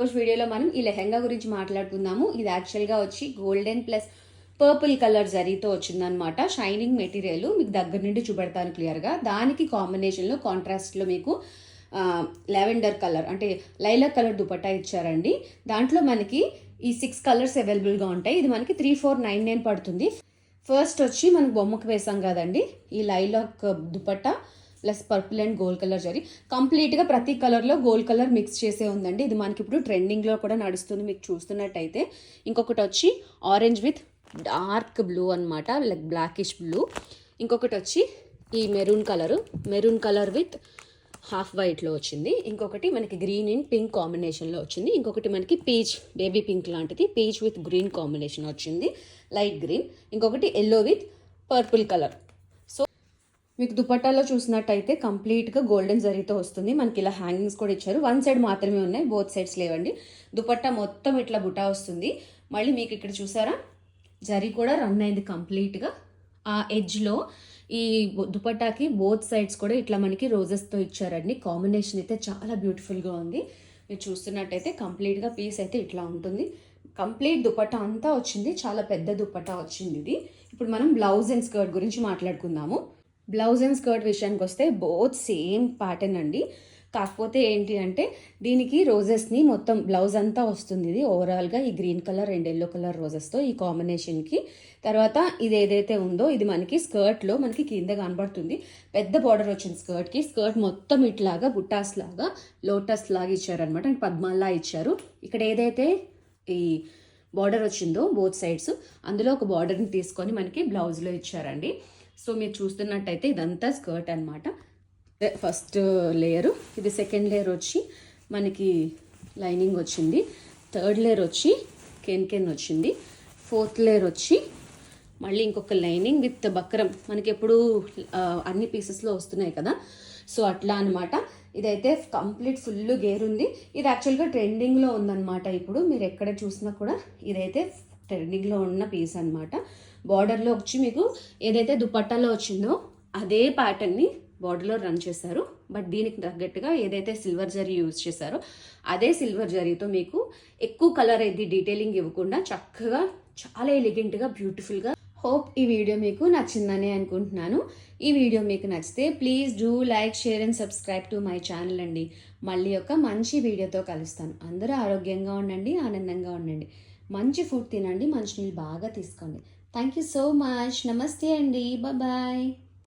రోజు వీడియోలో మనం ఈ లెహెంగా గురించి మాట్లాడుకుందాము. ఇది యాక్చువల్గా వచ్చి గోల్డెన్ ప్లస్ పర్పుల్ కలర్ జరీతో వచ్చిందనమాట. షైనింగ్ మెటీరియల్ మీకు దగ్గర నుండి చూపెడతాను క్లియర్గా. దానికి కాంబినేషన్లో కాంట్రాస్ట్లో మీకు లెవెండర్ కలర్ అంటే లైలాక్ కలర్ దుపట్టా ఇచ్చారండి. దాంట్లో మనకి ఈ 6 కలర్స్ అవైలబుల్గా ఉంటాయి. ఇది మనకి 3499 పడుతుంది. ఫస్ట్ వచ్చి మనకు బొమ్మకు వేసాం కదండి ఈ lilac dupatta plus purple and gold colour zari. కంప్లీట్గా ప్రతి కలర్లో గోల్డ్ కలర్ మిక్స్ చేసే ఉందండి. ఇది మనకి ఇప్పుడు ట్రెండింగ్లో కూడా నడుస్తుంది మీకు చూస్తున్నట్టయితే. ఇంకొకటి వచ్చి ఆరెంజ్ విత్ డార్క్ బ్లూ అనమాట, లైక్ బ్లాకిష్ బ్లూ. ఇంకొకటి వచ్చి ఈ మెరూన్ కలర్ విత్ హాఫ్ వైట్లో వచ్చింది. ఇంకొకటి మనకి గ్రీన్ అండ్ పింక్ కాంబినేషన్లో వచ్చింది. ఇంకొకటి మనకి పీచ్ బేబీ పింక్ లాంటిది పీచ్ విత్ గ్రీన్ కాంబినేషన్ వచ్చింది, లైట్ గ్రీన్. ఇంకొకటి ఎల్లో విత్ పర్పుల్ కలర్. మీకు దుపట్టాలో చూసినట్టయితే కంప్లీట్గా గోల్డెన్ జరీతో వస్తుంది. మనకి ఇలా హ్యాంగింగ్స్ కూడా ఇచ్చారు. వన్ సైడ్ మాత్రమే ఉన్నాయి, బోత్ సైడ్స్ లేవండి. దుపట్టా మొత్తం ఇట్లా బుటా వస్తుంది. మళ్ళీ మీకు ఇక్కడ చూసారా జరీ కూడా రన్ అయింది కంప్లీట్గా. ఆ ఎడ్జ్లో ఈ దుపట్టాకి బోత్ సైడ్స్ కూడా ఇట్లా మనకి రోజెస్తో ఇచ్చారండి. కాంబినేషన్ అయితే చాలా బ్యూటిఫుల్గా ఉంది. మీరు చూస్తున్నట్టయితే కంప్లీట్గా పీస్ అయితే ఇట్లా ఉంటుంది. కంప్లీట్ దుపట్టా అంతా వచ్చింది, చాలా పెద్ద దుపట్టా వచ్చింది ఇది. ఇప్పుడు మనం బ్లౌజ్ అండ్ స్కర్ట్ గురించి మాట్లాడుకుందాము. బ్లౌజ్ అండ్ స్కర్ట్ విషయానికి వస్తే బోత్ సేమ్ ప్యాటర్న్ అండి. కాకపోతే ఏంటి అంటే దీనికి రోజెస్ని మొత్తం బ్లౌజ్ అంతా వస్తుంది. ఇది ఓవరాల్గా ఈ green colour and yellow colour రోజెస్తో ఈ కాంబినేషన్కి. తర్వాత ఇది ఏదైతే ఉందో ఇది మనకి స్కర్ట్లో మనకి కింద కనబడుతుంది. పెద్ద బార్డర్ వచ్చింది స్కర్ట్కి. స్కర్ట్ మొత్తం ఇట్లాగా బుట్టాస్ లాగా లోటస్ లాగా ఇచ్చారనమాట, పద్మాల్లా ఇచ్చారు. ఇక్కడ ఏదైతే ఈ బార్డర్ వచ్చిందో బోత్ సైడ్స్ అందులో ఒక బార్డర్ని తీసుకొని మనకి బ్లౌజ్లో ఇచ్చారండి. సో మీరు చూస్తున్నట్టయితే ఇదంతా స్కర్ట్ అనమాట. ఫస్ట్ లేయరు ఇది. సెకండ్ లేయర్ వచ్చి మనకి లైనింగ్ వచ్చింది. థర్డ్ లేయర్ వచ్చి కెన్ వచ్చింది. ఫోర్త్ లేయర్ వచ్చి మళ్ళీ ఇంకొక లైనింగ్ విత్ బక్రం. మనకి ఎప్పుడు అన్ని పీసెస్లో వస్తున్నాయి కదా, సో అట్లా అనమాట. ఇదైతే కంప్లీట్ ఫుల్ గేర్ ఉంది. ఇది యాక్చువల్గా ట్రెండింగ్లో ఉందన్నమాట. ఇప్పుడు మీరు ఎక్కడ చూసినా కూడా ఇదైతే ట్రెండింగ్లో ఉన్న పీస్ అనమాట. బార్డర్లో వచ్చి మీకు ఏదైతే దుపట్టాలో వచ్చిందో అదే ప్యాటర్న్ని బార్డర్లో రన్ చేశారు. బట్ దీనికి తగ్గట్టుగా ఏదైతే సిల్వర్ జరీ యూజ్ చేశారో అదే సిల్వర్ జరీతో మీకు ఎక్కువ కలర్ అయితే డీటెయిలింగ్ ఇవ్వకుండా చక్కగా చాలా ఎలిగెంట్గా బ్యూటిఫుల్గా. హోప్ ఈ వీడియో మీకు నచ్చిందని అనుకుంటున్నాను. ఈ వీడియో మీకు నచ్చితే please do like, share and subscribe to my channel అండి. మళ్ళీ ఒక మంచి వీడియోతో కలుస్తాను. అందరూ ఆరోగ్యంగా ఉండండి, ఆనందంగా ఉండండి, మంచి ఫుడ్ తినండి, మంచి నీళ్ళు బాగా తీసుకోండి. Thank you so much. నమస్తే అండి. బాయ్.